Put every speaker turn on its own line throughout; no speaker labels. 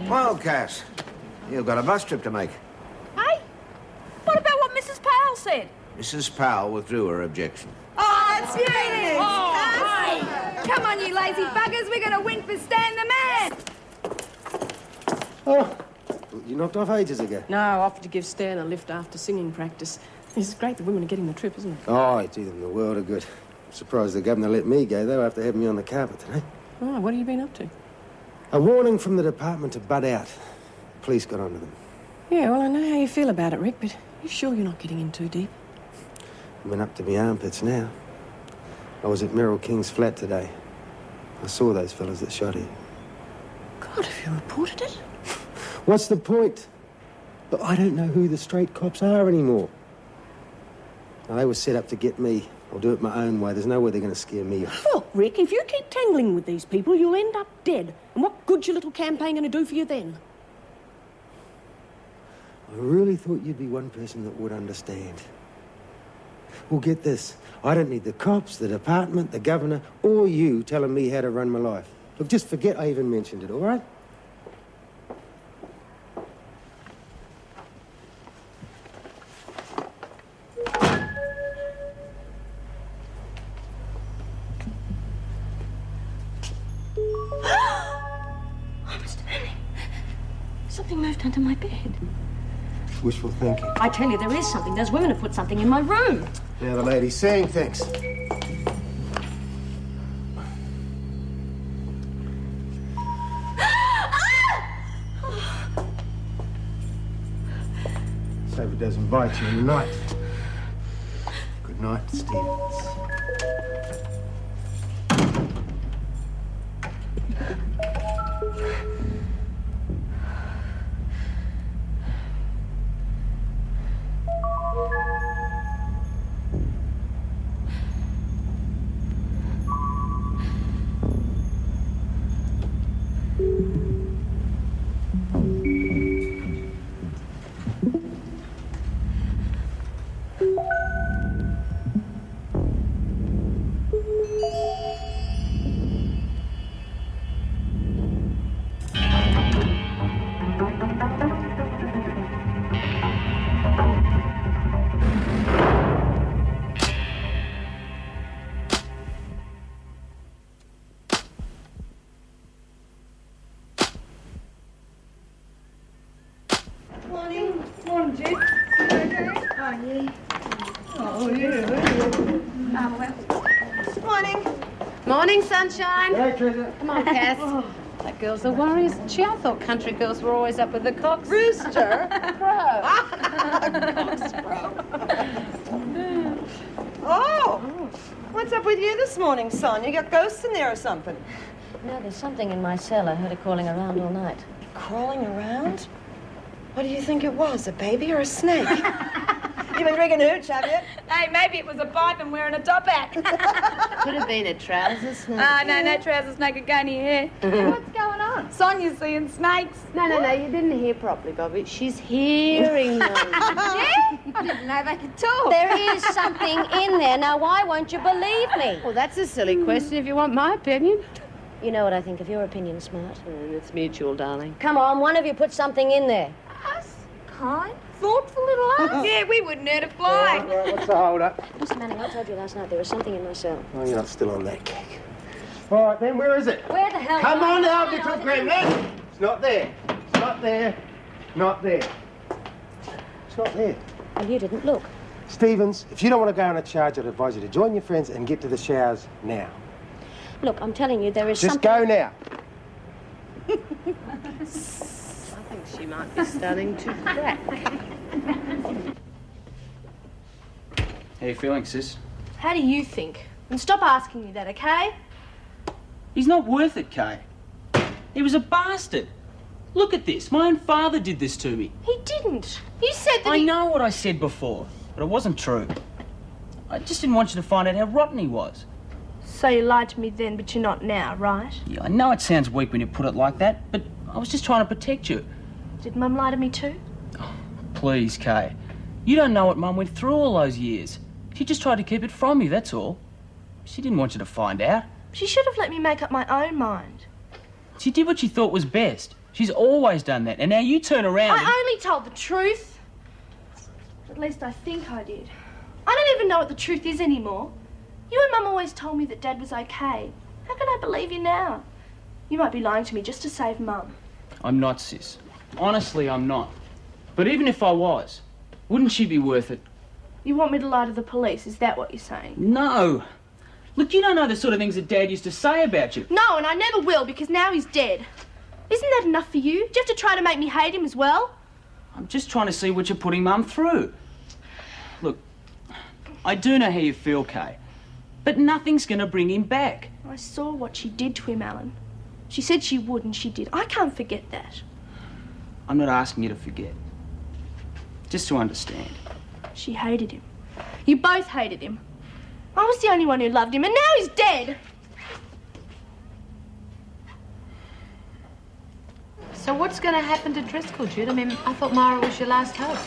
Well, Cass, you've got a bus trip to make.
Hey? What about what Mrs. Powell said?
Mrs. Powell withdrew her objection.
Oh, that's beauty!
Oh,
Come on, you lazy buggers. We're going to win for Stan the man.
Oh, you knocked off ages ago.
No, I offered to give Stan a lift after singing practice. It's great the women are getting the trip, isn't it?
Oh, I do them the world of good. I'm surprised the governor let me go, though, after having me on the carpet today.
Oh, what have you been up to?
A warning from the department to butt out. Police got onto them.
Yeah, well, I know how you feel about it, Rick, but you sure you're not getting in too deep?
I'm up to my armpits now. I was at Merrill King's flat today. I saw those fellas that shot him.
God, have you reported it?
What's the point? But I don't know who the straight cops are anymore. Now, they were set up to get me. I'll do it my own way. There's no way they're going to scare me off.
Look, Rick, if you keep tangling with these people, you'll end up dead. And what good's your little campaign going to do for you then?
I really thought you'd be one person that would understand. Well, get this. I don't need the cops, the department, the governor, or you telling me how to run my life. Look, just forget I even mentioned it, all right?
Something moved under my bed.
Wishful thinking.
I tell you, there is something. Those women have put something in my room.
Now the lady's saying things. So if it doesn't bite you in the night. Good night, Stevens.
Morning, sunshine.
Hey, Teresa.
Come on, Cass. That girl's a warrior, isn't she? I thought country girls were always up with the cocks.
Rooster.
Crow.
Cox crow. Oh, what's up with you this morning, son? You got ghosts in there or something?
No, there's something in my cell. I heard it crawling around all night.
Crawling around? What do you think it was, a baby or a snake? You been drinking hooch, have you?
Hey, maybe it was a pipe and wearing a top hat.
Could have been a trouser snake.
No trouser snake are going here.
What's going on?
Sonia's seeing snakes.
No, you didn't hear properly, Bobbie. She's hearing them.
I didn't know they could talk.
There is something in there. Now, why won't you believe me?
Well, that's a silly question if you want my opinion.
You know what I think of your opinion, Smart.
It's mutual, darling.
Come on, one of you put something in there.
Us? Kind? Thoughtful little us? Yeah, we wouldn't hurt a fly.
Right, what's the hold up?
Mr. Manning, I told you last night there was something in my cell.
Oh, you're not still on that cake. All right, then, where is it?
Where the hell?
Come on now, little gremlin. It's not there. It's not there. Not there. It's not there.
Well, you didn't look.
Stevens, if you don't want to go on a charge, I'd advise you to join your friends and get to the showers now.
Look, I'm telling you, there is
Just
something...
go now.
I think she might be starting to crack.
How you feeling, sis?
How do you think? And stop asking me that, okay?
He's not worth it, Kay. He was a bastard. Look at this. My own father did this to me.
He didn't. You said that
I know what I said before, but it wasn't true. I just didn't want you to find out how rotten he was.
So you lied to me then, but you're not now, right?
Yeah, I know it sounds weak when you put it like that, but I was just trying to protect you.
Did Mum lie to me too?
Oh, please, Kay. You don't know what Mum went through all those years. She just tried to keep it from you, that's all. She didn't want you to find out.
She should have let me make up my own mind.
She did what she thought was best. She's always done that, and now you turn around
I only told the truth. At least I think I did. I don't even know what the truth is anymore. You and Mum always told me that Dad was okay. How can I believe you now? You might be lying to me just to save Mum.
I'm not, sis. Honestly, I'm not. But even if I was, wouldn't she be worth it?
You want me to lie to the police, is that what you're saying?
No. Look, you don't know the sort of things that Dad used to say about you.
No, and I never will, because now he's dead. Isn't that enough for you? Do you have to try to make me hate him as well?
I'm just trying to see what you're putting Mum through. Look, I do know how you feel, Kay, but nothing's going to bring him back.
I saw what she did to him, Alan. She said she would, and she did. I can't forget that.
I'm not asking you to forget. Just to understand.
She hated him. You both hated him. I was the only one who loved him, and now he's dead.
So what's going to happen to Driscoll, Jude? I mean, I thought Myra was your last hope.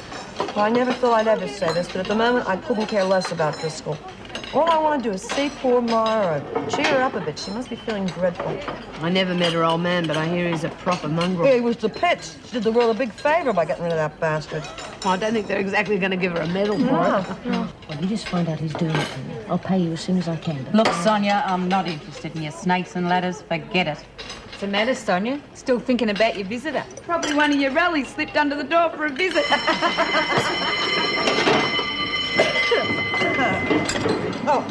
Well, I never thought I'd ever say this, but at the moment, I couldn't care less about Driscoll. All I want to do is see poor Myra, cheer her up a bit. She must be feeling dreadful.
I never met her old man, but I hear he's a proper mongrel.
Yeah, he was the pit. She did the world a big favour by getting rid of that bastard.
Well, I don't think they're exactly going to give her a medal for it.
No.
Well, you just find out who's doing it for me. I'll pay you as soon as I can.
Look, Sonia, I'm not interested in your snakes and ladders. Forget it.
What's the matter, Sonia? Still thinking about your visitor?
Probably one of your rallies slipped under the door for a visit.
Oh,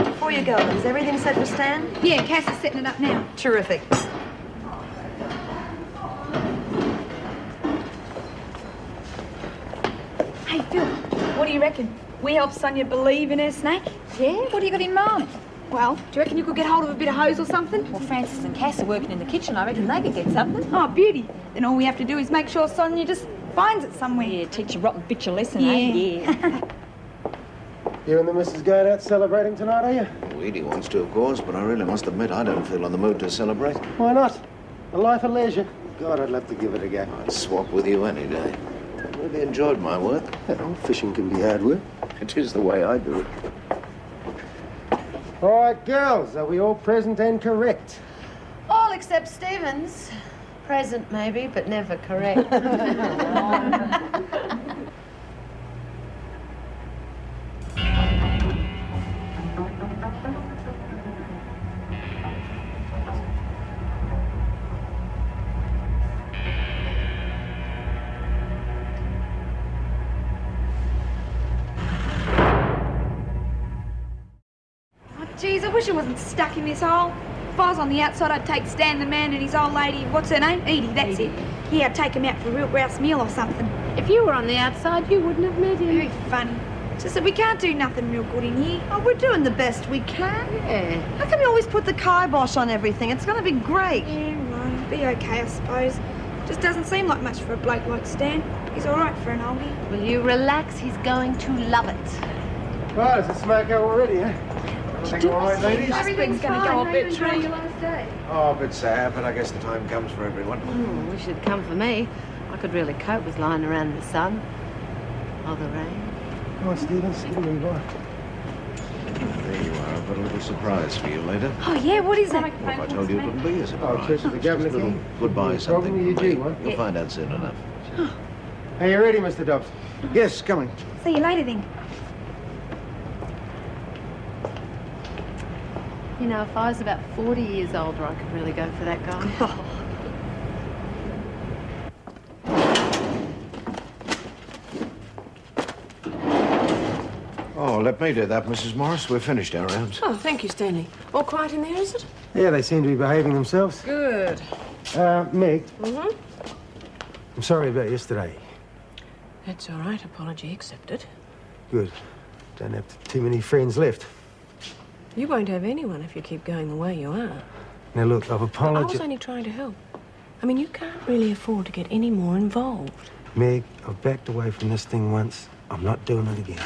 before you go, is everything set for Stan?
Yeah, Cass is setting it up now.
Terrific.
Hey, Phil, what do you reckon? We help Sonia believe in her snake? Yeah? What do you got in mind? Well, do you reckon you could get hold of a bit of hose or something?
Well, Francis and Cass are working in the kitchen. I reckon they could get something.
Oh, beauty. Then all we have to do is make sure Sonia just finds it somewhere.
Yeah, teach a rotten bitch a lesson, eh? Yeah.
You and the missus going out celebrating tonight, are you?
Weedy wants to, of course, but I really must admit I don't feel in the mood to celebrate.
Why not? A life of leisure. God, I'd love to give it a go.
I'd swap with you any day. Really enjoyed my work.
Hell, fishing can be hard work.
It is the way I do it.
All right, girls, are we all present and correct?
All except Stevens. Present, maybe, but never correct.
Geez, I wish I wasn't stuck in this hole. If I was on the outside, I'd take Stan the man and his old lady, what's her name? Edie, that's it. Yeah, I'd take him out for a real grouse meal or something.
If you were on the outside, you wouldn't have met him.
Very funny. Just that we can't do nothing real good in here.
Oh, we're doing the best we can.
Yeah.
How come you always put the kibosh on everything? It's going to be great.
Yeah, right. Be okay, I suppose. Just doesn't seem like much for a bloke like Stan. He's all right for an oldie.
Will you relax? He's going to love it.
Well, is it smoke out already, eh? Everything all right, ladies?
Everything's going to go a bit
Enjoying your last day.
Oh, a bit sad, but I guess the time comes for everyone.
Wish it'd come for me. I could really cope with lying around in the sun or the rain.
Come on, Stevens, give me a bite.
There you are. I've got a little surprise for you later.
Oh, yeah, what is it?
Well, if I told you it wouldn't be a surprise.
Oh, cheers to the governor,
Just a little
Kean.
goodbye
No
something
problem, you
from me.
do, what?
You'll find out soon enough.
Are you ready, Mr. Dobbs?
Yes, coming.
See you later then.
You know, if I was about 40 years older, I could really go for that guy.
Oh, let me do that, Mrs. Morris. We're finished our rounds.
Oh, thank you, Stanley. All quiet in there, is it?
Yeah, they seem to be behaving themselves.
Good.
Meg.
Mm-hmm.
I'm sorry about yesterday.
That's all right. Apology accepted.
Good. Don't have too many friends left.
You won't have anyone if you keep going the way you are.
Now, look, I've
I was
apologized.
only trying to help. I mean, you can't really afford to get any more involved.
Meg, I've backed away from this thing once. I'm not doing it again.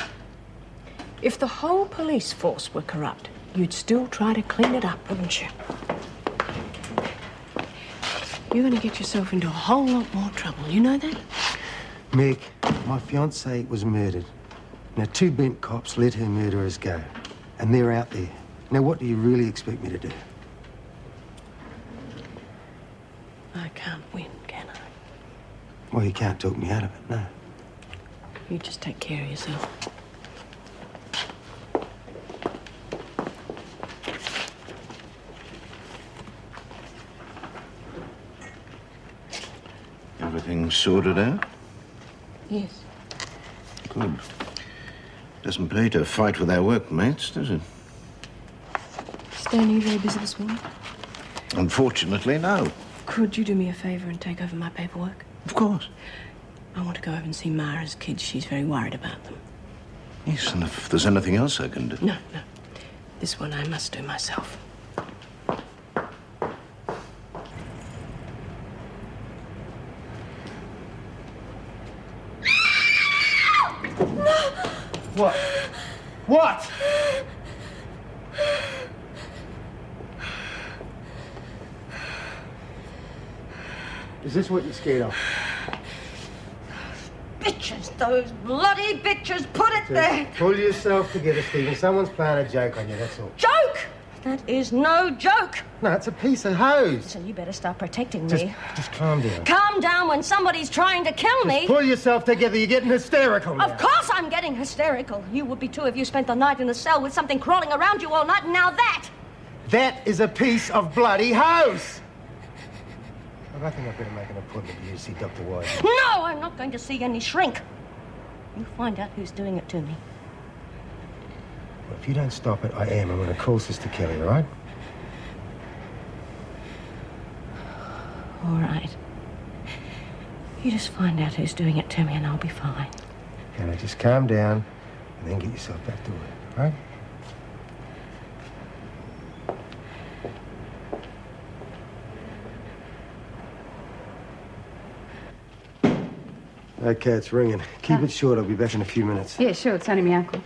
If the whole police force were corrupt, you'd still try to clean it up, wouldn't you? You're going to get yourself into a whole lot more trouble. You know that?
Meg, my fiancée was murdered. Now, 2 bent cops let her murderers go. And they're out there. Now, what do you really expect me to do?
I can't win.
Well, you can't talk me out of it, no.
You just take care of yourself.
Everything sorted out?
Yes.
Good. Doesn't pay to fight with our workmates, does it?
Stan, are you very busy this morning?
Unfortunately, no.
Could you do me a favour and take over my paperwork?
Of course.
I want to go over and see Myra's kids. She's very worried about them.
Yes, and if there's anything else I can do.
No. This one I must do myself.
What? What? Is this what you're scared of?
Bitches, those bloody bitches, put it there.
Pull yourself together, Stephen. Someone's playing a joke on you, that's all.
Joke? That is no joke.
No, it's a piece of hose.
So you better start protecting
Just
me.
calm down.
Calm down when somebody's trying to kill me.
Pull yourself together. You're getting hysterical now.
Of course I'm getting hysterical. You would be too if you spent the night in the cell with something crawling around you all night, and now that.
That is a piece of bloody hose. Look, I think I've got to make an appointment for you to see Dr. White.
No, I'm not going to see any shrink. You find out who's doing it to me.
Well, if you don't stop it, I am. I'm going to call Sister Kelly, all right?
All right. You just find out who's doing it to me and I'll be fine.
Okay, now just calm down and then get yourself back to work, all right? Okay, it's ringing. Keep it short. I'll be back in a few minutes.
Yeah, sure. It's only me uncle.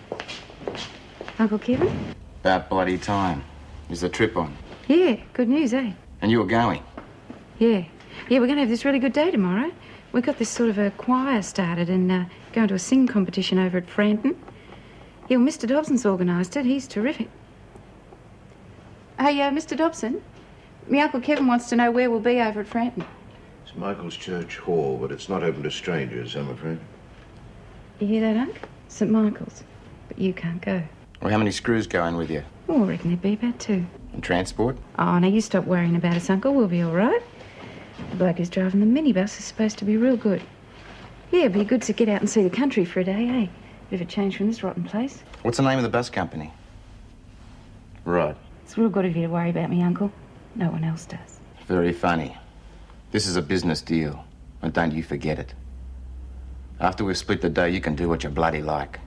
Uncle Kevin?
About bloody time. Is the trip on?
Yeah, good news, eh?
And you're going?
Yeah. Yeah, we're going to have this really good day tomorrow. We've got this sort of a choir started and going to a sing competition over at Frampton. Yeah, well, Mr. Dobson's organised it. He's terrific. Hey, Mr. Dobson, me Uncle Kevin wants to know where we'll be over at Frampton.
It's Michael's Church Hall, but it's not open to strangers, I'm afraid.
You hear that, Unc? St. Michael's. But you can't go.
Well, how many screws going with you?
Oh, I reckon there'd be about 2.
And transport?
Oh, now you stop worrying about us, Uncle. We'll be all right. The bloke who's driving the minibus is supposed to be real good. Yeah, it'd be good to get out and see the country for a day, eh? Bit of a change from this rotten place.
What's the name of the bus company? Right.
It's real good of you to worry about me, Uncle. No one else does.
Very funny. This is a business deal, and don't you forget it. After we've split the dough, you can do what you bloody like.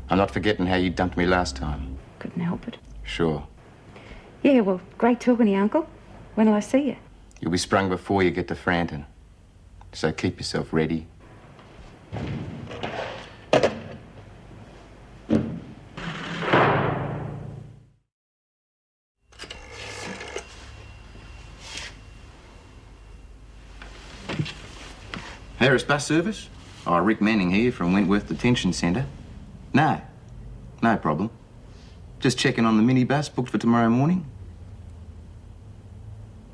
I'm not forgetting how you dumped me last time.
Couldn't help it.
Sure.
Yeah, well, great talking to you, Uncle. When'll I see you?
You'll be sprung before you get to Frampton. So keep yourself ready. Harris bus service? Oh, Rick Manning here from Wentworth Detention Centre. No problem. Just checking on the minibus booked for tomorrow morning.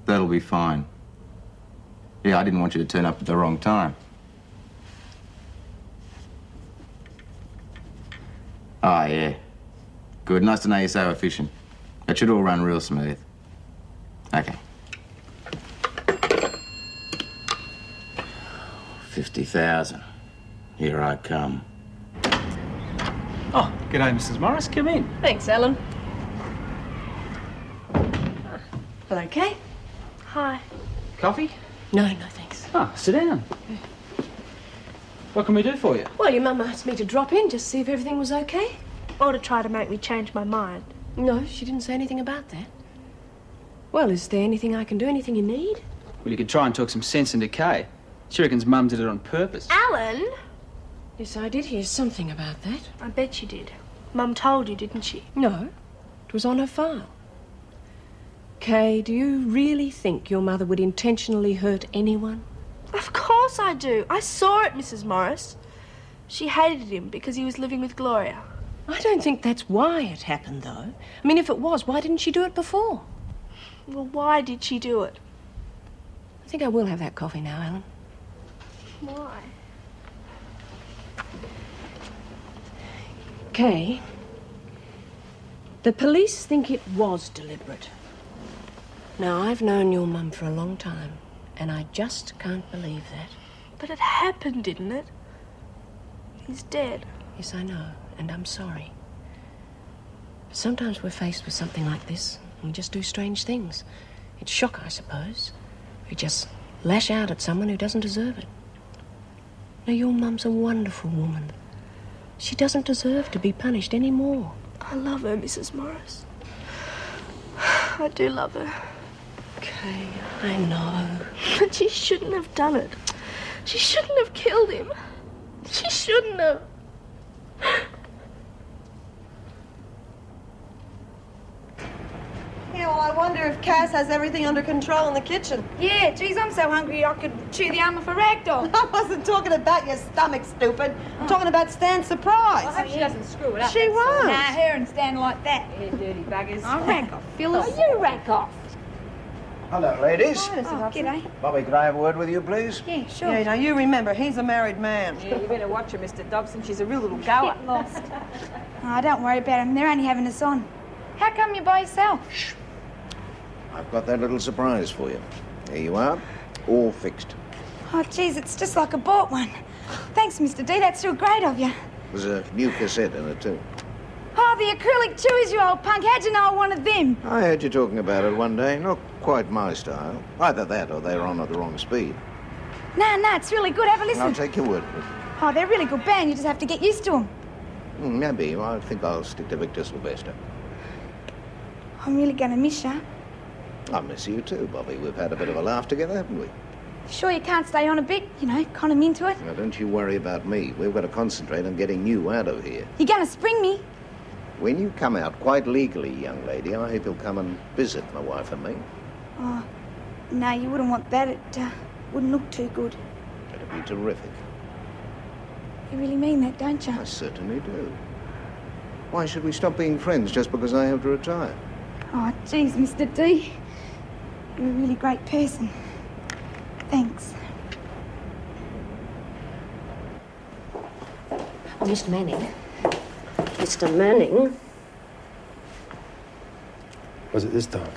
That'll be fine. Yeah, I didn't want you to turn up at the wrong time. Oh, yeah. Good. Nice to know you're so efficient. That should all run real smooth. Okay. 50,000. Here I come.
Oh, g'day, Mrs. Morris. Come in.
Thanks, Helen. Hello, Kay.
Hi.
Coffee?
No, thanks.
Oh, sit down. What can we do for you?
Well, your mum asked me to drop in, just see if everything was okay. Or to try to make me change my mind.
No, she didn't say anything about that. Well, is there anything I can do? Anything you need?
Well, you could try and talk some sense into Kay. She reckons Mum did it on purpose.
Alan?
Yes, I did hear something about that.
I bet she did. Mum told you, didn't she?
No, it was on her file. Kay, do you really think your mother would intentionally hurt anyone?
Of course I do. I saw it, Mrs. Morris. She hated him because he was living with Gloria.
I don't think that's why it happened, though. I mean, if it was, why didn't she do it before?
Well, why did she do it?
I think I will have that coffee now, Alan.
Why?
Kay, the police think it was deliberate. Now, I've known your mum for a long time, and I just can't believe that.
But it happened, didn't it? He's dead.
Yes, I know, and I'm sorry. But sometimes we're faced with something like this, and we just do strange things. It's shock, I suppose. We just lash out at someone who doesn't deserve it. Now, your mum's a wonderful woman. She doesn't deserve to be punished any more.
I love her, Mrs. Morris. I do love her.
Okay, I know.
But she shouldn't have done it. She shouldn't have killed him. She shouldn't have.
Yeah, well, I wonder if Cass has everything under control in the kitchen.
Yeah, geez, I'm so hungry I could chew the armour for ragdoll.
I wasn't talking about your stomach, stupid. I'm talking about Stan's surprise.
I hope she doesn't screw it up.
She won't.
Nah, her and Stan like that.
Yeah, dirty buggers.
I'll rack off, Phyllis.
Oh, you rack off.
Hello, ladies.
Oh, g'day.
Bobby, could I have a word with you, please?
Yeah, sure.
Yeah, now you remember, he's a married man.
Yeah, you better watch her, Mr. Dobson. She's a real little goer.
Get lost. Oh, don't worry about him. They're only having us on. How come you're by yourself?
Shh. I've got that little surprise for you. Here you are, all fixed.
Oh, geez, it's just like I bought one. Thanks, Mr. D. That's real great of you.
There's a new cassette in it, too.
Oh, the acrylic chewies, you old punk. How'd you know I wanted them?
I heard you talking about it one day. Not quite my style. Either that or they were on at the wrong speed.
No, it's really good. Have a listen.
I'll take your word for it.
Oh, they're a really good band. You just have to get used to them.
Maybe. I think I'll stick to Victor Sylvester.
I'm really going to miss you.
I miss you too, Bobby. We've had a bit of a laugh together, haven't we?
Sure you can't stay on a bit? You know, con him into it?
Now, don't you worry about me. We've got to concentrate on getting you out of here.
You're going to spring me?
When you come out, quite legally, young lady, I hope you'll come and visit my wife and me.
Oh, no, you wouldn't want that. It wouldn't look too good.
It'd be terrific.
You really mean that, don't you?
I certainly do. Why should we stop being friends just because I have to retire?
Oh, geez, Mr. D. You're a really great person. Thanks.
Oh, Mr. Manning. Mr. Manning.
Was it this time?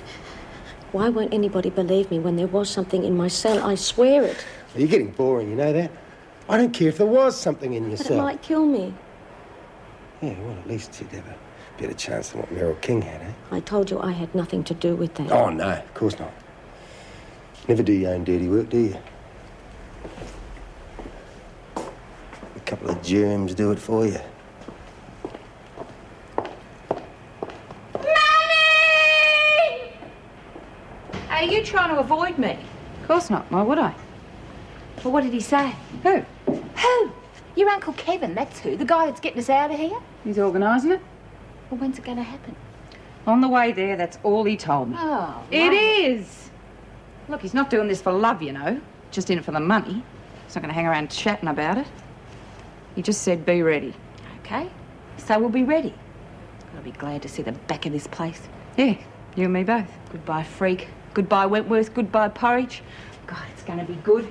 Why won't anybody believe me when there was something in my cell? I swear it.
Well, you're getting boring, you know that? I don't care if there was something in your
But
cell.
it might kill me.
Yeah, well, at least you'd have a better chance than what Meryl King had, eh?
I told you I had nothing to do with that.
Oh, no, of course not. Never do your own dirty work, do you? A couple of germs do it for you.
Are you trying to avoid me?
Of course not. Why would I?
Well, what did he say?
Who?
Who? Your Uncle Kevin, that's who. The guy that's getting us out of here.
He's organising it.
Well, when's it going to happen?
On the way there, that's all he told me.
Oh,
It is. Look, he's not doing this for love, you know. Just in it for the money. He's not going to hang around chatting about it. He just said, be ready.
Okay. So we'll be ready. I'll be glad to see the back of this place.
Yeah, you and me both.
Goodbye, Freak. Goodbye, Wentworth. Goodbye, Porridge. God, it's going to be good.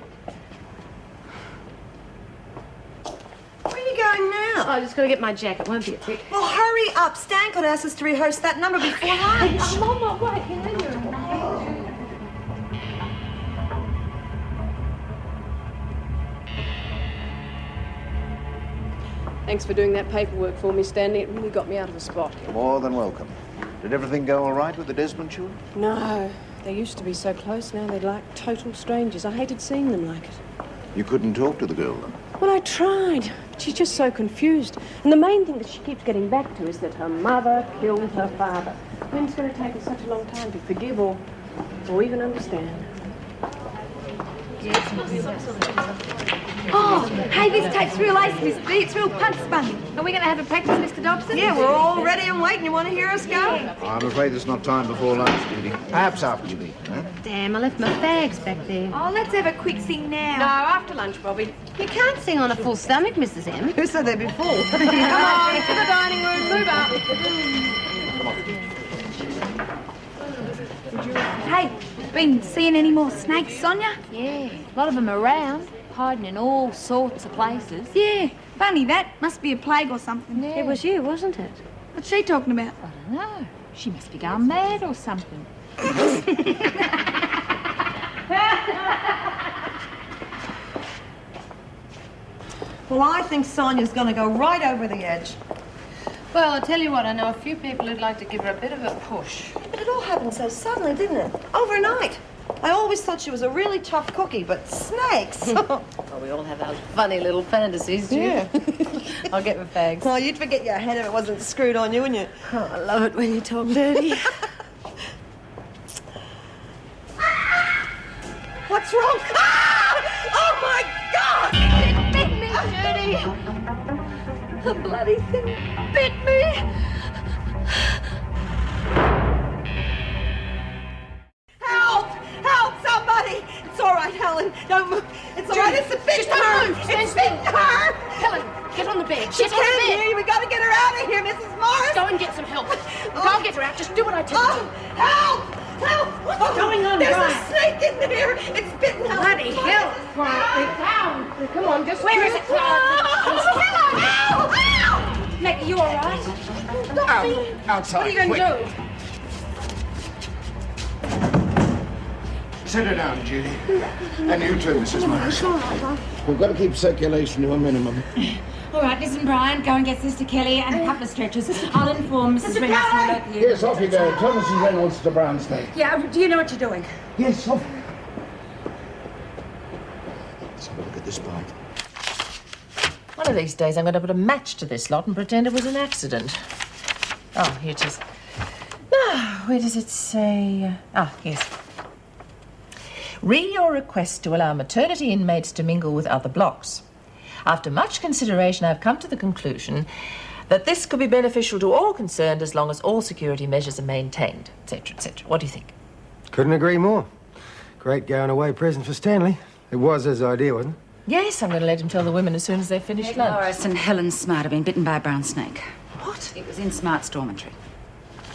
Where are you going now?
Oh, I just got to get my jacket. Won't be a tick.
Well, hurry up. Stan could ask us to rehearse that number before lunch.
I'm on my way. You know you're a man.
Thanks for doing that paperwork for me, Stanley. It really got me out of a spot.
You're more than welcome. Did everything go all right with the Desmond children?
No, they used to be so close. Now they're like total strangers. I hated seeing them like it.
You couldn't talk to the girl, then?
Well, I tried, but she's just so confused. And the main thing that she keeps getting back to is that her mother killed her father. When it's going to take her such a long time to forgive or even understand.
Oh, hey, this tape's real ace, Miss B. It's real punch spunny. Are we going to have a practice, Mr. Dobson?
Yeah, we're all ready and waiting. You want to hear us go?
I'm afraid it's not time before lunch, Judy. Perhaps after you eat, huh?
Damn, I left my bags back there.
Oh, let's have a quick sing now.
No, after lunch, Bobbie.
You can't sing on a full stomach, Mrs. M.
Who said they'd be full?
Come on, to the dining room. Move up.
Hey, been seeing any more snakes, Sonia?
Yeah, a lot of them around.
hiding in all sorts of places.
Yeah, funny that. Must be a plague or something.
Yeah.
It was you, wasn't it?
What's she talking about?
I don't know. She must be going mad or something.
Well, I think Sonia's going to go right over the edge.
Well, I'll tell you what, I know a few people who'd like to give her a bit of a push.
But it all happened so suddenly, didn't it? Overnight. I always thought she was a really tough cookie, but snakes.
Well, we all have our funny little fantasies, do you?
Yeah.
I'll get my fags.
Oh, you'd forget your head if it wasn't screwed on you, wouldn't you?
Oh, I love it when you talk dirty.
What's wrong? Ah! Oh, my God!
It bit me, Judy. The bloody thing bit me.
Help! Help, somebody! It's all right, Helen. Don't move. It's all right. It's a big her. It's bitten her.
Helen, get on the bed.
She
Get on the
can't
bed.
hear you. We got to get her out of here, Mrs. Morris.
Go and get some help. Go and get her out. Just do what I tell you.
Help! Help! What's
going on,
There's
Bryant?
a snake in there. It's bitten Helen.
Bloody hell. Quietly. Down. Come on, just... Where is it,
Help!
Maggie, you all right?
Outside,
What are you going to do?
Sit her down, Judy. And you too, Mrs. Morris. We've got to keep circulation to a minimum.
All right, listen, Brian, go and get Sister Kelly and a couple of stretchers. I'll inform Mrs. Reynolds to alert you.
Yes, off you go. Tell Mrs. Reynolds to brown snake.
Yeah, do you know what you're doing?
Yes, off. Let's have a look at this bite.
One of these days I'm going to put a match to this lot and pretend it was an accident. Oh, here it is. Now, where does it say? Yes. Read your request to allow maternity inmates to mingle with other blocks. After much consideration, I've come to the conclusion that this could be beneficial to all concerned as long as all security measures are maintained, etc., etc. What do you think?
Couldn't agree more. Great going away present for Stanley. It was his idea, wasn't it?
Yes, I'm going to let him tell the women as soon as they've finished lunch.
Morris and Helen Smart have been bitten by a brown snake.
What?
It was in Smart's dormitory.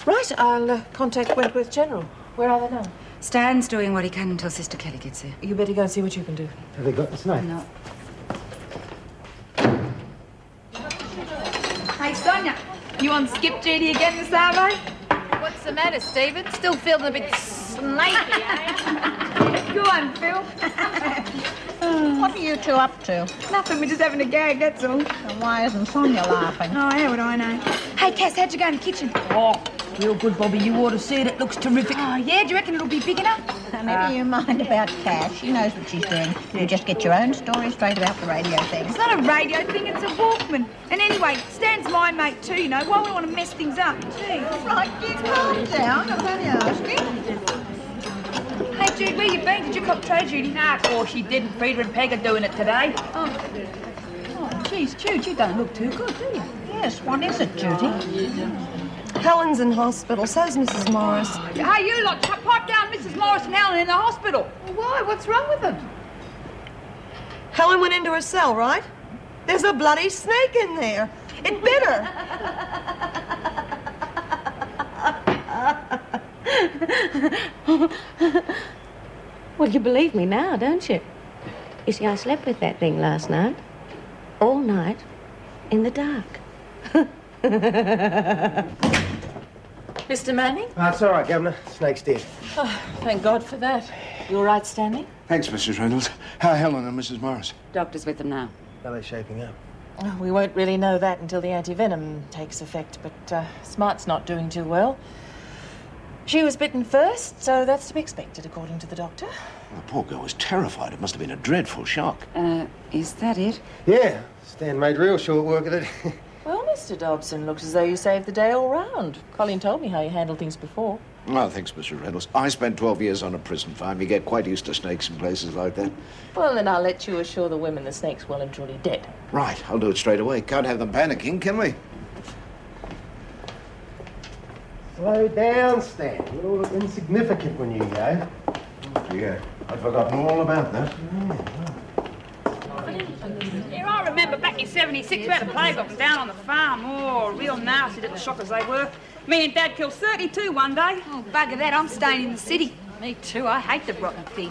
Right, I'll contact Wentworth General. Where are they now?
Stan's doing what he can until Sister Kelly gets here.
You better go and see what you can do.
Have they got the snake?
No.
Hey, Sonia, you on skip duty again this Arvo?
What's the matter, Stephen? Still feeling a bit snaky, eh?
Go on, Phil.
What are you two up to?
Nothing, we're just having a gag, that's all.
And why isn't Sonia laughing?
Oh, how would I know? Hey, Cass, how'd you go in the kitchen?
Oh, real good, Bobbie. You ought to see it. It looks terrific.
Oh, yeah? Do you reckon it'll be big enough?
Never you mind about Cash. She knows what she's doing. You just get your own story straight about the radio thing.
It's not a radio thing, it's a Walkman. And anyway, Stan's my mate too, you know. Why would I want to mess things up? Gee.
Right, dear, calm down. I'm only asking.
Hey, Jude, where you been? Did you cop trade, Judy?
Nah, of course she didn't. Frida and Peg are doing it today.
Oh,
Geez, Jude, you don't look too good, do you? Yes, what is it, Judy?
Helen's in hospital. So's Mrs. Morris.
Hey, you lot, pipe down Mrs. Morris and Helen in the hospital.
Why? What's wrong with them?
Helen went into her cell, right? There's a bloody snake in there. It bit her.
Well, you believe me now, don't you? You see, I slept with that thing last night. All night. In the dark.
Mr. Manning?
It's all right, Governor. Snake's dead.
Oh, thank God for that. You all right, Stanley?
Thanks, Mrs. Reynolds. How are Helen and Mrs. Morris?
Doctor's with them now.
How are they shaping up?
Oh, we won't really know that until the anti-venom takes effect, but Smart's not doing too well. She was bitten first, so that's to be expected, according to the doctor.
Well, the poor girl was terrified. It must have been a dreadful shock.
Is that it?
Yeah, Stan made real short work of it.
Well, Mr. Dobson, looks as though you saved the day all round. Colleen told me how you handled things before.
Well, thanks, Mrs. Reynolds. I spent 12 years on a prison farm. You get quite used to snakes in places like that.
Well, then I'll let you assure the women the snake's well and truly dead.
Right, I'll do it straight away. Can't have them panicking, can we?
Slow down, Stan. You'll all look insignificant when you go. Oh, dear. I'd forgotten all about that.
Yeah, I remember back in '76 we had a plague up and down on the farm. Oh, real nasty little shockers they were. Me and Dad killed 32 one day.
Oh, bugger that, I'm staying in the city.
Me too, I hate the rotten thing.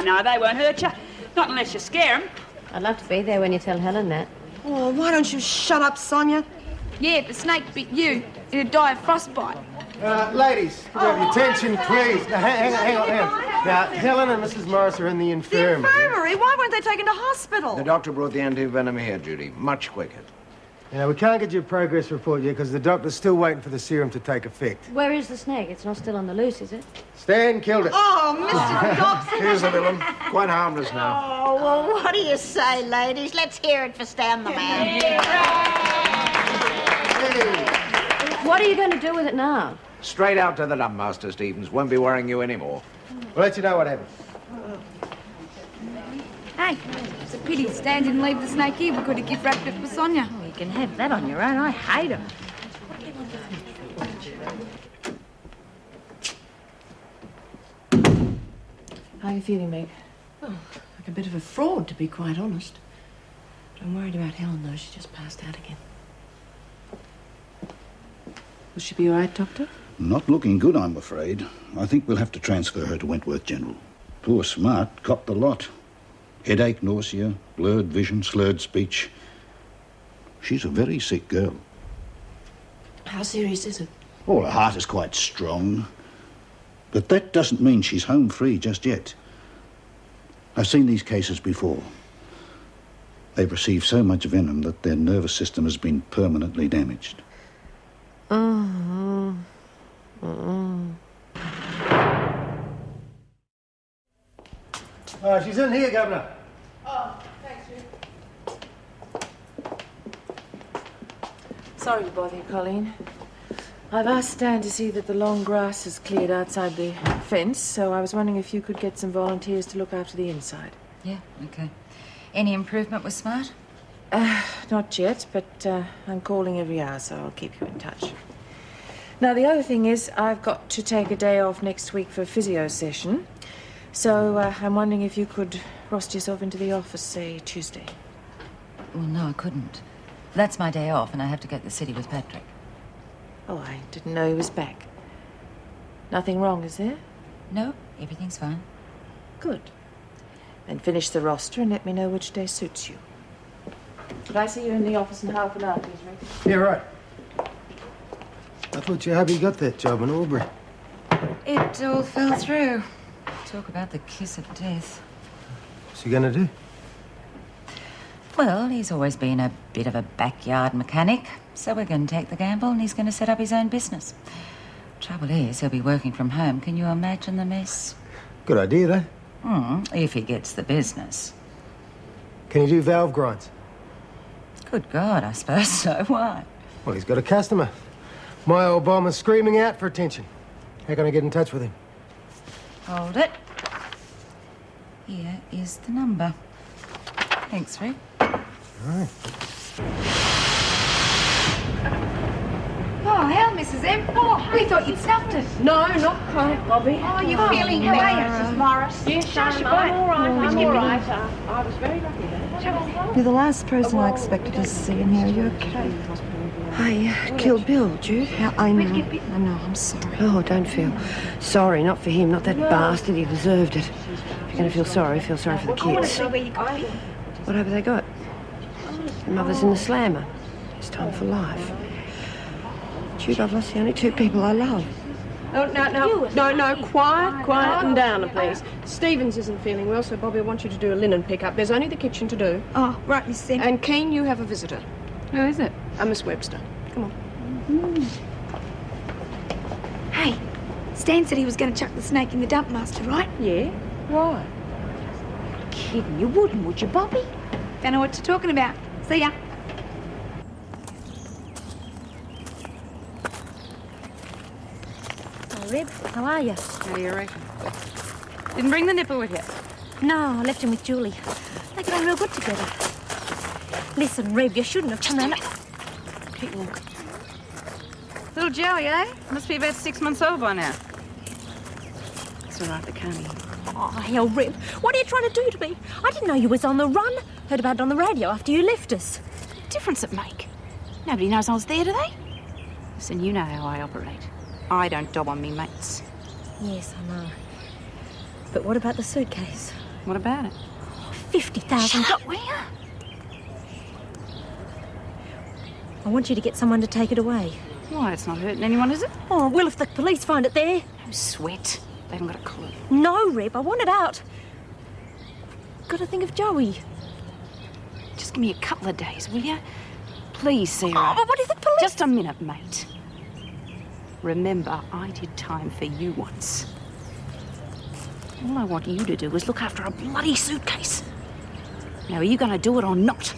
No, they won't hurt you. Not unless you scare them.
I'd love to be there when you tell Helen that.
Oh, why don't you shut up, Sonia?
Yeah, if the snake bit you, it'd die of frostbite.
Ladies, could I have your attention, please? Now, hang on. Now, Helen and Mrs. Morris are in the infirmary.
The infirmary? Why weren't they taken to hospital?
The doctor brought the anti-venom here, Judy. Much quicker.
Now, we can't get you a progress report yet because the doctor's still waiting for the serum to take effect.
Where is the snake? It's not still on the loose, is it?
Stan killed it.
Oh, Mr. Dobson.
Here's the villain. Quite harmless now.
Oh, well, what do you say, ladies? Let's hear it for Stan the man.
What are you going to do with it now?
Straight out to the dump, Master Stevens. Won't be worrying you anymore.
We'll let you know what happens.
Hey, it's a pity Stan didn't leave the snake here. We could have gift-wrapped it for Sonia.
Oh, you can have that on your own. I hate them.
How are you feeling, Meg? Oh, like a bit of a fraud, to be quite honest. But I'm worried about Helen, though. She just passed out again. Will she be all right, Doctor?
Not looking good, I'm afraid. I think we'll have to transfer her to Wentworth General. Poor Smart copped the lot. Headache, nausea, blurred vision, slurred speech. She's a very sick girl.
How serious is it?
Oh, her heart is quite strong. But that doesn't mean she's home free just yet. I've seen these cases before. They've received so much venom that their nervous system has been permanently damaged.
She's in here, Governor.
Oh, thanks, Judy. Sorry to bother you, Colleen. I've asked Stan to see that the long grass is cleared outside the fence, so I was wondering if you could get some volunteers to look after the inside.
Yeah, okay. Any improvement with Smart?
Not yet, but I'm calling every hour, so I'll keep you in touch. Now, the other thing is I've got to take a day off next week for a physio session, so I'm wondering if you could roster yourself into the office, say, Tuesday.
Well, no, I couldn't. That's my day off, and I have to go to the city with Patrick.
Oh, I didn't know he was back. Nothing wrong, is there?
No, everything's fine.
Good. Then finish the roster and let me know which day suits you. Could I see you in the office in half an hour, please, Rick?
Yeah, right. I thought your hubby got that job in Albury.
It all fell through. Talk about the kiss of death.
What's he gonna do?
Well, he's always been a bit of a backyard mechanic, so we're going to take the gamble and he's going to set up his own business. Trouble is, he'll be working from home. Can you imagine the mess?
Good idea, though.
If he gets the business.
Can he do valve grinds?
Good God, I suppose so. Why?
Well, he's got a customer. My old bomber's screaming out for attention. How can I get in touch with him?
Hold it. Here is the number. Thanks, Rick.
All right.
Oh, hell, Mrs. M. Oh, we thought you'd stuffed it.
No, not quite, Bobbie.
Oh, you're feeling better, Mrs. Morris?
Yes, I'm all right. I'm all right. I was very lucky there.
You're the last person I expected to see in here. Are you okay?
I killed Bill, Jude.
I know. I know. I'm sorry.
Oh, don't feel sorry. Not for him. Not that bastard. He deserved it. If you're going to feel sorry for the kids. What have they got? The mother's in the slammer. It's time for life. Jude, I've lost the only two people I love.
No, quieten down, please. Stevens isn't feeling well, so Bobbie, I want you to do a linen pickup. There's only the kitchen to do.
Oh, right, Miss Sim.
And Kean, you have a visitor.
Who is it?
Miss Webster. Come on.
Hey, Stan said he was going to chuck the snake in the dump, Master, right?
Yeah? Why?
Kidding, you wouldn't, would you, Bobbie? Don't know what you're talking about. See ya.
Oh, Rib, how are you?
How do you reckon? Didn't bring the nipper with you?
No, I left him with Julie. They get on real good together. Listen, Rib, you shouldn't have come round.
Keep walking. Little Joey, eh? Must be about 6 months old by now. It's all right, they can't eat.
Oh, hell, Rib, what are you trying to do to me? I didn't know you was on the run. Heard about it on the radio after you left us.
What difference it make? Nobody knows I was there, do they? Listen, you know how I operate. I don't dob on me mates.
Yes, I know. But what about the suitcase?
What about it?
$50,000. Will you? I want you to get someone to take it away.
Why, it's not hurting anyone, is it?
Oh, well, if the police find it there.
No sweat. They haven't got a clue.
No, Reb, I want it out. Got to think of Joey.
Just give me a couple of days, will you? Please, Sarah.
Oh, but what if the police...
Just a minute, mate. Remember, I did time for you once. All I want you to do is look after a bloody suitcase. Now, are you going to do it or not?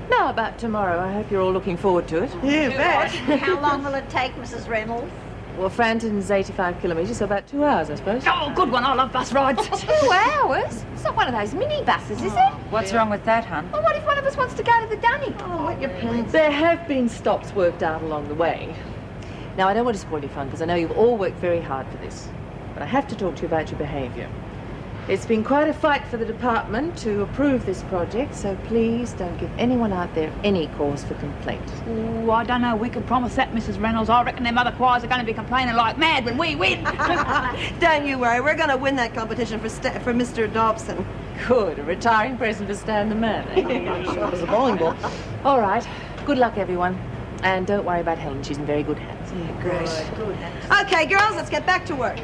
Now, about tomorrow. I hope you're all looking forward to it.
You bet. How long will it take, Mrs. Reynolds?
Well, Frampton's 85 kilometres, so about 2 hours, I suppose.
Oh, good one. I love bus rides.
2 hours? It's not one of those mini buses, is it?
What's wrong with that, hon?
Well, what if one of us wants to go to the Dunny? Oh, what your plans?
There have been stops worked out along the way. Now, I don't want to spoil your fun, because I know you've all worked very hard for this. But I have to talk to you about your behaviour. It's been quite a fight for the department to approve this project, so please don't give anyone out there any cause for complaint.
Oh, I don't know. We can promise that, Mrs. Reynolds. I reckon them other choirs are going to be complaining like mad when we win.
Don't you worry, we're going to win that competition for Mr. Dobson.
Good, a retiring present for Stan the man.
Sharp as a bowling ball.
All right, good luck, everyone. And don't worry about Helen, she's in very good hands.
Yeah, great. Okay, girls, let's get back to work.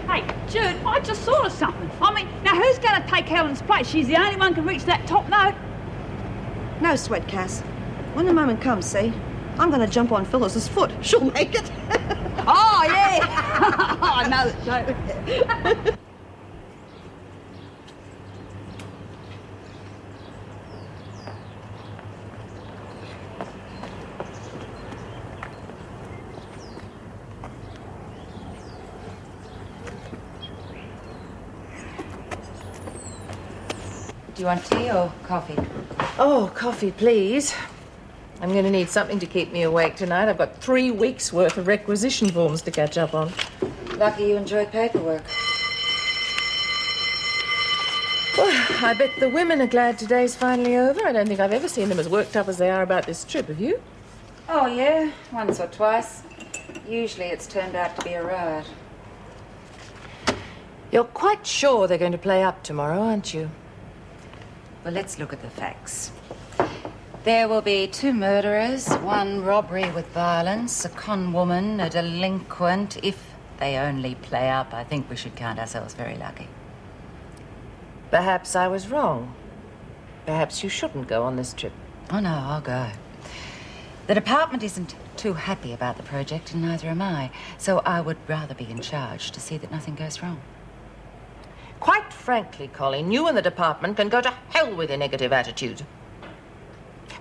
Hey, Jude, I just thought of something. I mean, now who's going to take Helen's place? She's the only one who can reach that top note.
No sweat, Cass. When the moment comes, see, I'm going to jump on Phyllis's foot. She'll make it.
Oh, yeah. I know the joke.
Do you want tea or coffee?
Oh, coffee, please. I'm going to need something to keep me awake tonight. I've got 3 weeks' worth of requisition forms to catch up on.
Lucky you enjoyed paperwork.
Well, I bet the women are glad today's finally over. I don't think I've ever seen them as worked up as they are about this trip, have you?
Oh, yeah, once or twice. Usually it's turned out to be a riot.
You're quite sure they're going to play up tomorrow, aren't you?
Well, let's look at the facts. There will be 2 murderers, 1 robbery with violence, a con woman, a delinquent. If they only play up, I think we should count ourselves very lucky.
Perhaps I was wrong. Perhaps you shouldn't go on this trip.
Oh, no, I'll go. The department isn't too happy about the project, and neither am I. So I would rather be in charge to see that nothing goes wrong.
Quite frankly, Colleen, you and the department can go to hell with your negative attitude.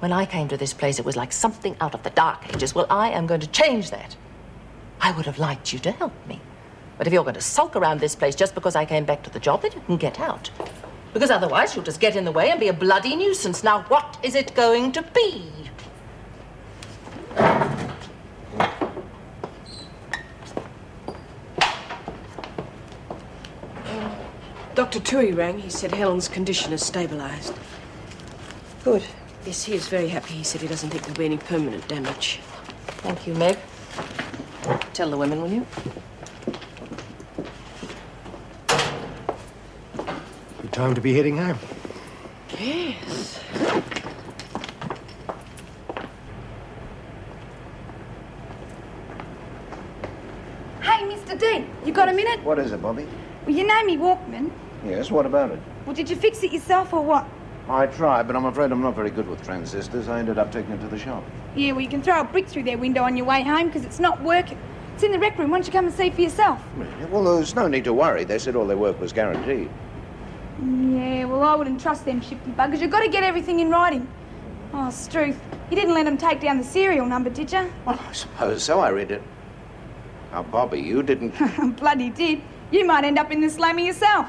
When I came to this place, it was like something out of the Dark Ages. Well, I am going to change that. I would have liked you to help me. But if you're going to sulk around this place just because I came back to the job, then you can get out. Because otherwise you'll just get in the way and be a bloody nuisance. Now, what is it going to be?
Dr. Tui rang. He said Helen's condition has stabilised.
Good.
Yes, he is very happy. He said he doesn't think there'll be any permanent damage.
Thank you, Meg. Tell the women, will you?
Good time to be heading home.
Yes.
Hey, Mr. D, you got a minute?
What is it, Bobbie?
Well, you know me Walkman.
Yes, what about it?
Well, did you fix it yourself or what?
I tried, but I'm afraid I'm not very good with transistors. I ended up taking it to the shop.
Yeah, well, you can throw a brick through their window on your way home because it's not working. It's in the rec room. Why don't you come and see for yourself?
Well, there's no need to worry. They said all their work was guaranteed.
Yeah, well, I wouldn't trust them shifty buggers. You've got to get everything in writing. Oh, Struth, you didn't let them take down the serial number, did you?
Well, I suppose so. I read it. Now, Bobbie, you didn't...
Bloody did. You might end up in the slammer yourself.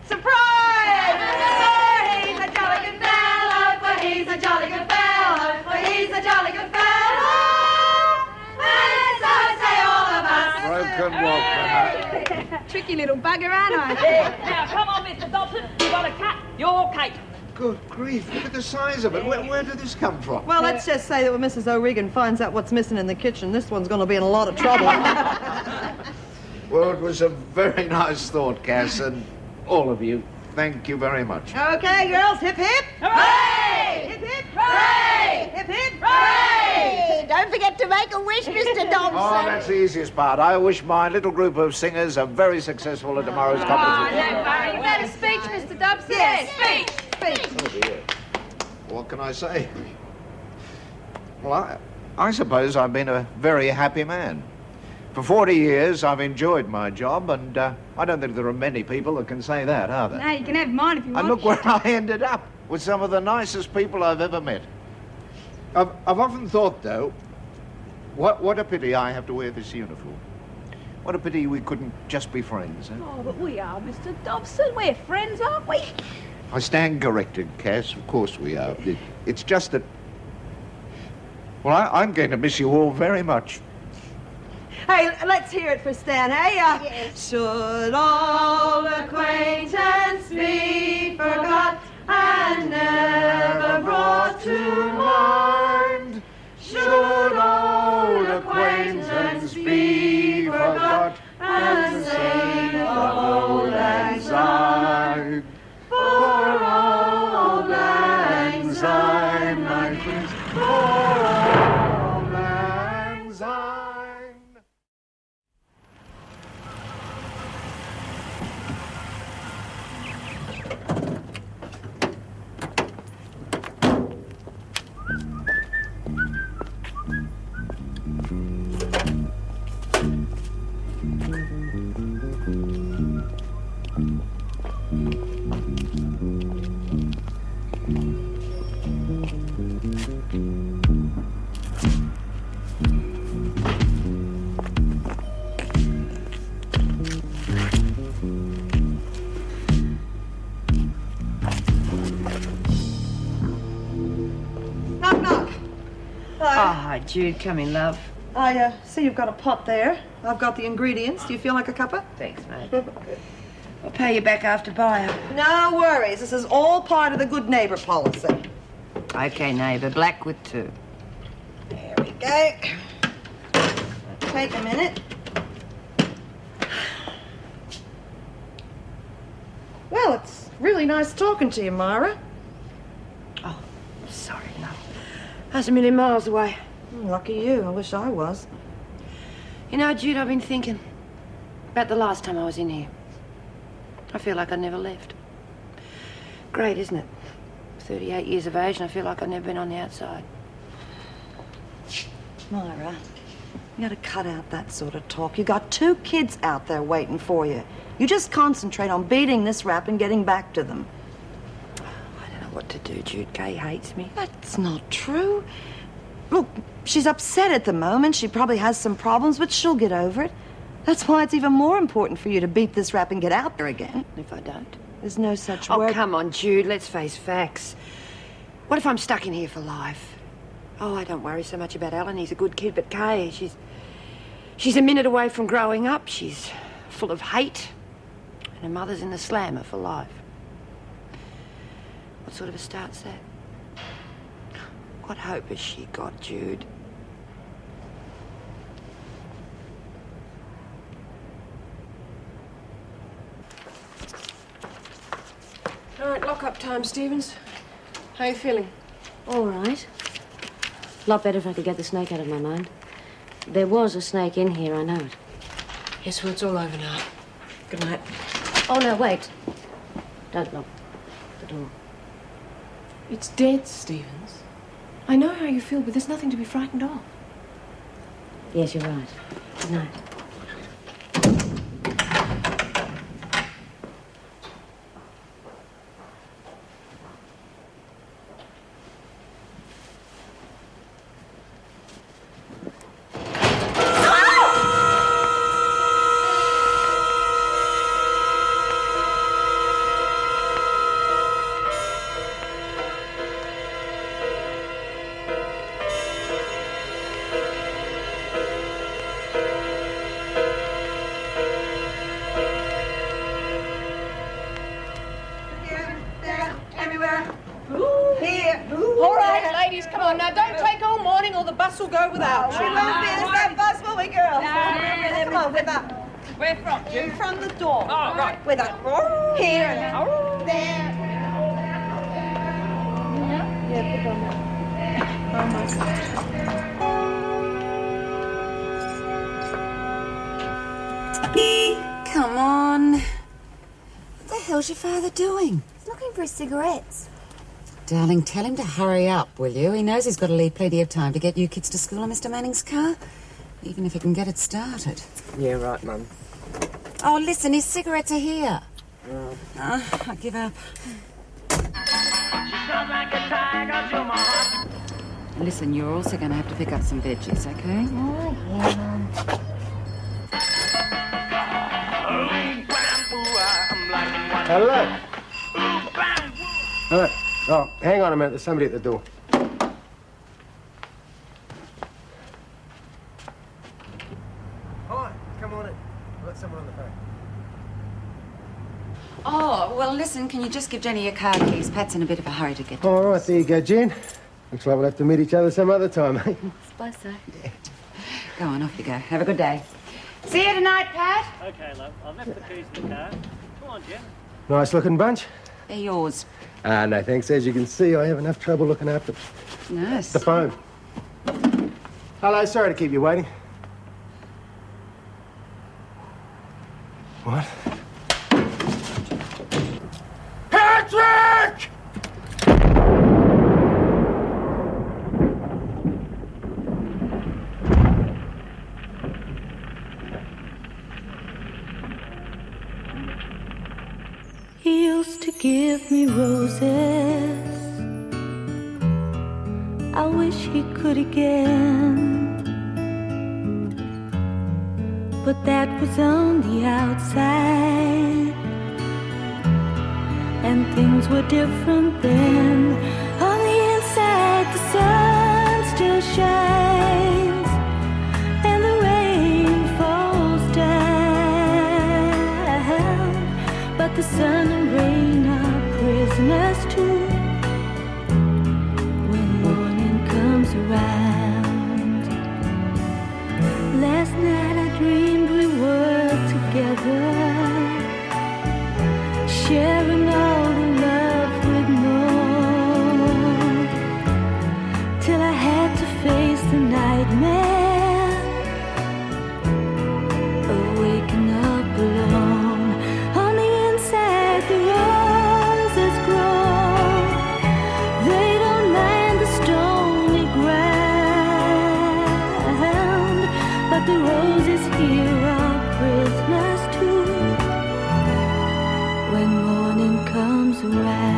Surprise! He's a jolly good fellow, for he's a jolly good fellow, for he's a jolly good fellow. And so say all of us.
Broken Walkman.
Tricky little bugger, aren't I?
Now, come on, Mr. Dobson. You got a cut, you're Kate.
Good grief, look at the size of it. Where did this come from?
Well, let's just say that when Mrs. O'Regan finds out what's missing in the kitchen, this one's going to be in a lot of trouble.
Well, it was a very nice thought, Cass, and all of you, thank you very much.
Okay, girls, hip hip. Hooray! Hip hip. Hooray! Hip hip. Hooray!
Don't forget to make a wish, Mr. Dobson.
Oh, that's the easiest part. I wish my little group of singers are very successful at tomorrow's competition.
Is that a speech, Mr. Dobson?
Yes,
speech.
Oh, dear. What can I say? Well, I suppose I've been a very happy man. For 40 years, I've enjoyed my job, and I don't think there are many people that can say that, are there?
No, you can have mine if you want.
And look where I ended up, with some of the nicest people I've ever met. I've often thought, though, what a pity I have to wear this uniform. What a pity we couldn't just be friends, eh?
Oh, but we are, Mr. Dobson. We're friends, aren't we?
I stand corrected, Cass. Of course we are. It's just that... Well, I'm going to miss you all very much.
Hey, let's hear it for Stan, hey?
Yes. Should all acquaintance be forgot and never brought to mind? Should old acquaintance be forgot and sake of old lang syne? For old lang syne, my friends, for old lang syne.
Knock, knock.
Hi, Jude. Come in, love.
I see you've got a pot there. I've got the ingredients. Do you feel like a cuppa?
Thanks, mate. I'll pay you back after buyer.
No worries. This is all part of the good neighbour policy.
Okay, neighbour. Black with 2.
There we go. Take a minute. Well, it's really nice talking to you, Myra.
Oh, sorry, love. That's a million miles away.
Lucky you. I wish I was.
You know, Jude, I've been thinking about the last time I was in here. I feel like I never left. Great, isn't it? 38 years of age and I feel like I've never been on the outside.
Myra, you gotta cut out that sort of talk. You got 2 kids out there waiting for you. You just concentrate on beating this rap and getting back to them.
I don't know what to do, Jude. Kay hates me.
That's not true. Look, she's upset at the moment. She probably has some problems, but she'll get over it. That's why it's even more important for you to beat this rap and get out there again.
If I don't?
There's no such
Oh,
word.
come on, Jude. Let's face facts. What if I'm stuck in here for life? Oh, I don't worry so much about Helen. He's a good kid, but Kay, she's a minute away from growing up. She's full of hate. And her mother's in the slammer for life. What sort of a start's that? What hope has she got, Jude?
All right, lock-up time, Stevens. How are you feeling?
All right. A lot better if I could get the snake out of my mind. There was a snake in here, I know it.
Yes, well, it's all over now. Good night.
Oh, no, wait. Don't lock the door.
It's dead, Stevens. I know how you feel, but there's nothing to be frightened of.
Yes, you're right. Good night.
Come on, now, don't take all morning or the bus will go without you.
We won't miss that bus, will we, girls? Come on, whip up.
Where from, Jude?
From the door.
Oh, right.
With a here and there. Yeah, put on that. Oh, my
God. Come on. What the hell's your father doing?
He's looking for his cigarettes.
Darling, tell him to hurry up, will you? He knows he's got to leave plenty of time to get you kids to school in Mr. Manning's car. Even if he can get it started.
Yeah, right, Mum.
Oh, listen, his cigarettes are here. I give up. Listen, you're also going to have to pick up some veggies, okay?
Oh, yeah, Mum.
Hello. Hello. Oh, hang on a minute. There's somebody at the door. Hi, come on in. I've got someone on the phone.
Oh, well, listen, can you just give Jenny your car keys? Pat's in a bit of a hurry to get to
All right, there you go, Jen. Looks like we'll have to meet each other some other time, eh?
Suppose so.
Yeah. Go on, off you go. Have a good day. See you tonight, Pat.
Okay, love. I've left the keys in the car. Come on, Jen.
Nice looking bunch.
They're yours.
No, thanks. As you can see, I have enough trouble looking after
Nice.
the phone. Hello, sorry to keep you waiting. What?
Patrick!
He used to give me roses. I wish he could again. But that was on the outside, and things were different then. On the inside, the sun still shines, and the rain falls down. But the sun and rain are prisoners too when morning comes around. Last night I dreamed we were together, sharing all the love we'd known, till I had to face the nightmare of waking up alone. On the inside the roses grow, they don't mind the stony ground, but the roses here are prisoners too when morning comes around.